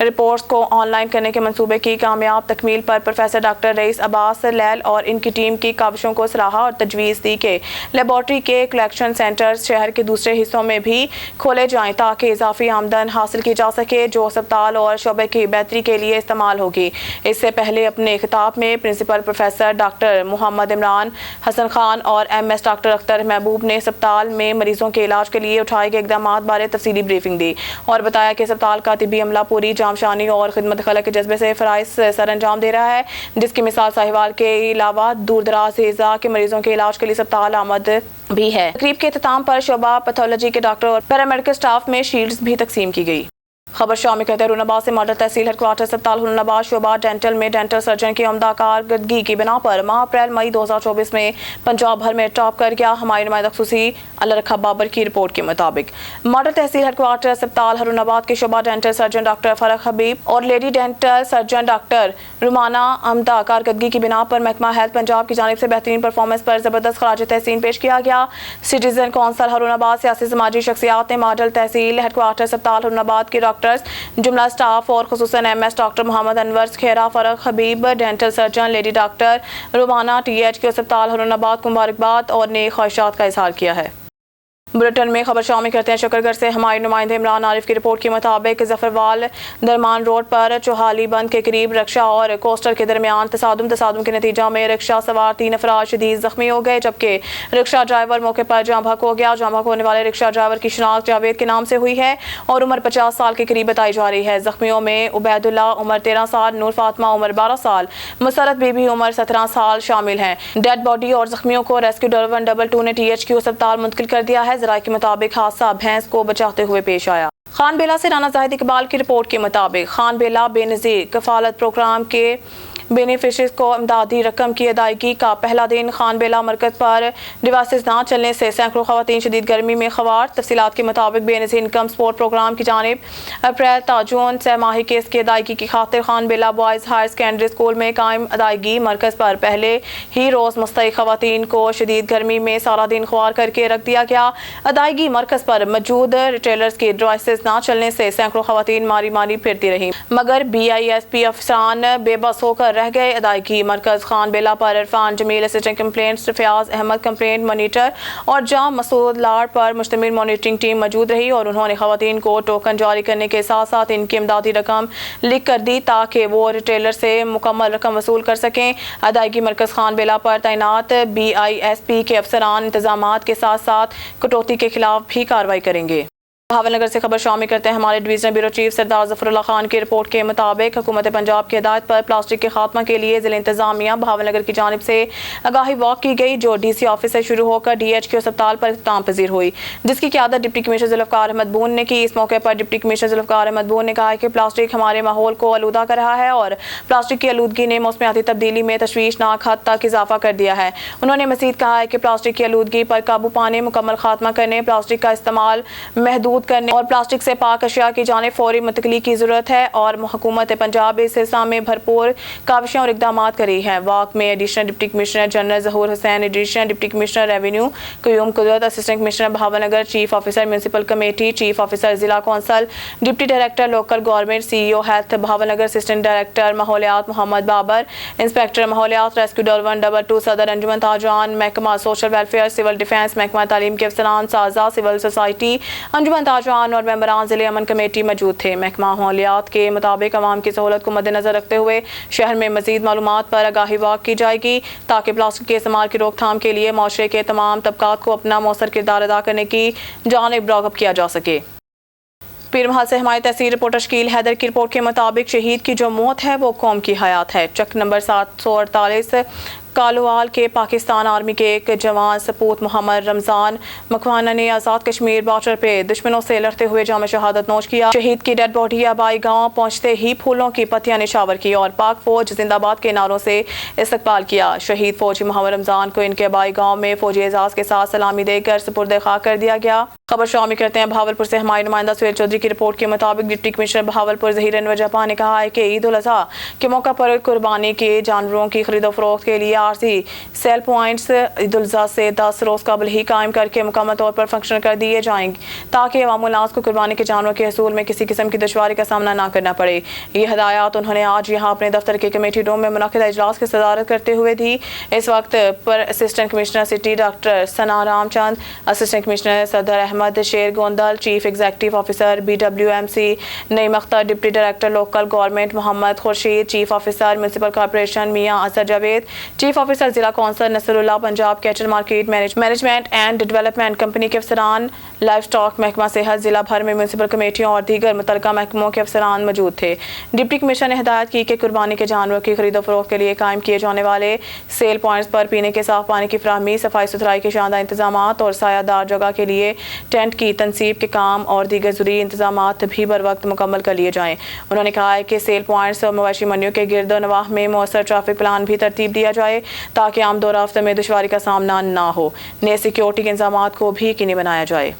Reports کو on line کرنے کے منصوبے کی کامیاب تکمیل پر پروفیسر ڈاکٹر رئیس عباس لیل اور ان کی ٹیم کی کاوشوں کو سراہا اور تجویز دی کہ لیبارٹری کے کلیکشن سینٹرز شہر کے دوسرے حصوں میں بھی کھولے جائیں تاکہ اضافی آمدن حاصل کی جا سکے جو اسپتال اور شعبے کی بہتری کے لیے استعمال ہوگی۔ اس سے پہلے اپنے خطاب میں پرنسپل پروفیسر ڈاکٹر محمد عمران حسن خان اور ایم ایس ڈاکٹر اختر محبوب نے اسپتال میں مریضوں کے علاج کے لیے اٹھائے گئے اقدامات بارے تفصیلی بریفنگ دی اور بتایا کہ اسپتال کا طبی عملہ پوری جانشانی اور خدمت خلق کے جذبے سے فرائض سر انجام دے رہا ہے، جس کی مثال ساہیوال کے علاوہ دور دراز اضلاع کے مریضوں کے علاج کے لیے اسپتال آمد بھی ہے۔ تقریب کے اختتام پر شعبہ پیتھولوجی کے ڈاکٹر اور پیرامیڈیکل سٹاف میں شیلڈز بھی تقسیم کی گئی۔ خبر شامل کرتے ہیں ہرون آباد سے ماڈل تحصیل ہیڈ کوارٹر اسپتال ہرون آباد شعبہ ڈینٹل میں ڈینٹل سرجن کی عمدہ کارکردگی کی بنا پر ماہ اپریل مئی 2024 میں پنجاب بھر میں ٹاپ کر گیا۔ ہماری نمائندہ خصوصی اللہ رکھا بابر کی رپورٹ کے مطابق ماڈل تحصیل ہیڈ کوارٹر اسپتال ہرون آباد کے شعبہ ڈینٹل سرجن ڈاکٹر فرق حبیب اور lady dental surgeon doctor Rumana عمدہ کارکردگی کی بنا پر محکمہ ہیلتھ پنجاب کی جانب سے بہترین پرفارمنس پر زبردست خراج تحسین پیش کیا گیا۔ سٹیزن کونسل ہرون آباد سیاسی سماجی شخصیات نے ماڈل تحصیل ہیڈ کوارٹر اسپتال ہرون آباد کے ڈاکٹرز جملہ سٹاف اور خصوصاً M S doctor Muhammad Anwar Khera فرق Habib dental surgeon lady doctor Rumana T H کے اسپتال ہرون آباد کو مبارکباد اور نیک خواہشات کا اظہار کیا ہے۔ بلٹن میں خبر شامل کرتے ہیں شکر گڑھ سے ہمارے نمائندے عمران عارف کی رپورٹ کے مطابق ظفروال درمان روڈ پر چوہالی بند کے قریب رکشہ اور کوسٹر کے درمیان تصادم کے نتیجہ میں رکشہ سوار 3 افراد شدید زخمی ہو گئے جبکہ رکشہ ڈرائیور موقع پر جاں بحق ہو گیا۔ جاں بحق ہونے والے رکشہ ڈرائیور کی شناخت جاوید کے نام سے ہوئی ہے اور عمر 50 سال کے قریب بتائی جا رہی ہے۔ زخمیوں میں عبید اللہ عمر 13 سال، نور فاطمہ عمر 12 سال، مسرت بی بی عمر 17 سال شامل ہیں۔ ڈیڈ باڈی اور زخمیوں کو ریسکیو 1122 نے ٹی ایچ کیو اسپتال منتقل کر دیا ہے۔ ذرائع کے مطابق حادثہ بھینس کو بچاتے ہوئے پیش آیا۔ خان بیلا سے رانا زاہد اقبال کی رپورٹ کے مطابق خان بیلا بے نظیر کفالت پروگرام کے بینیفیشریز کو امدادی رقم کی ادائیگی کا پہلا دن خان بیلا مرکز پر ڈیوائسز نہ چلنے سے سینکڑوں خواتین شدید گرمی میں خوار۔ تفصیلات کے مطابق بے نظیر انکم سپورٹ پروگرام کی جانب اپریل تا جون 6 ماہی کے اس کی ادائیگی کی خاطر خان بیلا بوائز ہائر سیکنڈری اسکول میں قائم ادائیگی مرکز پر پہلے ہی روز مستحق خواتین کو شدید گرمی میں سارا دن خوار کر کے رکھ دیا گیا۔ ادائیگی مرکز پر موجود ریٹیلرز کے ڈیوائسز نہ چلنے سے سینکڑوں خواتین ماری پھرتی رہیں مگر بی آئی ایس پی افسران بے بس ہو کر رہ گئے۔ ادائیگی مرکز خان بیلا پر Irfan Jamil assistant complaints, Fayyaz Ahmed complaint monitor اور جاں مسعود لاڑ پر مشتمل مانیٹرنگ ٹیم موجود رہی اور انہوں نے خواتین کو ٹوکن جاری کرنے کے ساتھ ساتھ ان کی امدادی رقم لکھ کر دی تاکہ وہ ریٹیلر سے مکمل رقم وصول کر سکیں۔ ادائیگی مرکز خان بیلا پر تعینات بی آئی ایس پی کے افسران انتظامات کے ساتھ ساتھ کٹوتی کے خلاف بھی کارروائی کریں گے۔ بھاول نگر سے خبر شامل کرتے ہیں ہمارے ڈویژنل بیورو چیف سردار ظفر اللہ خان کی رپورٹ کے مطابق حکومت پنجاب کی ہدایت پر پلاسٹک کے خاتمہ کے لیے ضلع انتظامیہ بھاول نگر کی جانب سے آگاہی واک کی گئی جو ڈی سی آفس سے شروع ہو کر ڈی ایچ کیو اسپتال پر اختتام پذیر ہوئی، جس کی قیادت ڈپٹی کمشنر ذوالفقار احمد بون نے کی۔ اس موقع پر ڈپٹی کمشنر ذوالفقار احمد بون نے کہا کہ پلاسٹک ہمارے ماحول کو آلودہ کر رہا ہے اور پلاسٹک کی آلودگی نے موسمیاتی تبدیلی میں تشویشناک حد تک اضافہ کر دیا ہے۔ انہوں نے مزید کہا ہے کہ پلاسٹک کی آلودگی پر قابو پانے، مکمل خاتمہ کرنے، پلاسٹک کا استعمال محدود کرنے اور پلاسٹک سے پاک اشیاء کی جانب فوری منتقلی کی ضرورت ہے اور حکومت پنجاب اس سلسلہ میں بھرپور کاوشیں اور اقدامات کر رہی ہے۔ واک میں additional deputy commissioner general Zahoor Hussain, additional deputy commissioner revenue Qayyum Qudrat, assistant commissioner Bahawal Nagar, chief officer municipal committee, chief officer ضلع council, deputy director local government, C E O health Bahawal Nagar, assistant director ماحولیات محمد بابر، انسپیکٹر ماحولیات ریسکیو 1122 صدر انجمن تاجران، محکمہ سوشل ویلفیئر، سول ڈیفینس، محکمہ تعلیم کے افسران، سازہ civil society, انجمن تاجران اور ممبران ضلع امن کمیٹی موجود تھے۔ محکمہ ماحولیات کے مطابق عوام کی سہولت کو مد نظر رکھتے ہوئے شہر میں مزید معلومات پر آگاہی واک کی جائے گی تاکہ پلاسٹک کے استعمال کی روک تھام کے لیے معاشرے کے تمام طبقات کو اپنا مؤثر کردار ادا کرنے کی جانب راغب کیا جا سکے۔ پیر محل سے ہماری تحصیل رپورٹر شکیل حیدر کی رپورٹ کے مطابق شہید کی جو موت ہے وہ قوم کی حیات ہے۔ چک نمبر 748 کالوال کے پاکستان آرمی کے ایک جوان سپوت محمد رمضان مکھوانا نے آزاد کشمیر بارڈر پہ دشمنوں سے لڑتے ہوئے جام شہادت نوش کیا۔ شہید کی ڈیڈ باڈی آبائی گاؤں پہنچتے ہی پھولوں کی پتیاں نشاور کی اور پاک فوج زندہ باد کے نعروں سے استقبال کیا۔ شہید فوجی محمد رمضان کو ان کے آبائی گاؤں میں فوجی اعزاز کے ساتھ سلامی دے کر سپرد خاک کر دیا گیا۔ خبر شامل کرتے ہیں بھاولپور سے ہمارے نمائندہ سہیل چودھری کی رپورٹ کے مطابق ڈپٹی کمشنر بھاولپور ظہیر انور جہاں نے کہا ہے کہ عید الاضحیٰ کے موقع پر قربانی کے جانوروں کی خرید و فروخت کے لیے عارضی سیل پوائنٹس عید الاضحیٰ سے 10 روز قبل ہی قائم کر کے مکمل طور پر فنکشن کر دیے جائیں تاکہ عوام الناس کو قربانی کے جانوروں کے حصول میں کسی قسم کی دشواری کا سامنا نہ کرنا پڑے۔ یہ ہدایات انہوں نے آج یہاں اپنے دفتر کے کمیٹی روم میں منعقدہ اجلاس کی صدارت کرتے ہوئے دی۔ اس وقت پر assistant commissioner city doctor Sana Ram Chand, assistant commissioner Saddar Ahmed Sher Gondal, chief executive officer BWMC Naeem Akhtar, deputy director local government Muhammad Khurshid, chief officer municipal corporation Mian Azhar Javed, chief officer ضلع council Nasr Ullah, Punjab cattle market management and development company کے افسران، لائف سٹاک محکمہ صحت، ضلع بھر میں میونسپل کمیٹیوں اور دیگر متعلقہ محکموں کے افسران موجود تھے۔ ڈپٹی کمشنر نے ہدایت کی کہ قربانی کے جانوروں کی خرید و فروخت کے لیے قائم کیے جانے والے سیل پوائنٹس پر پینے کے صاف پانی کی فراہمی، صفائی ستھرائی کے شاندار انتظامات اور سایہ دار جگہ کے لیے ٹینٹ کی تنصیب کے کام اور دیگر ضروری انتظامات بھی بر وقت مکمل کر لیے جائیں۔ انہوں نے کہا ہے کہ سیل پوائنٹس اور مویشی منڈیوں کے گرد و نواح میں مؤثر ٹریفک پلان بھی ترتیب دیا جائے تاکہ عام دور رفتہ میں دشواری کا سامنا نہ ہو۔ نیز سیکیورٹی کے انتظامات کو بھی یقینی بنایا جائے۔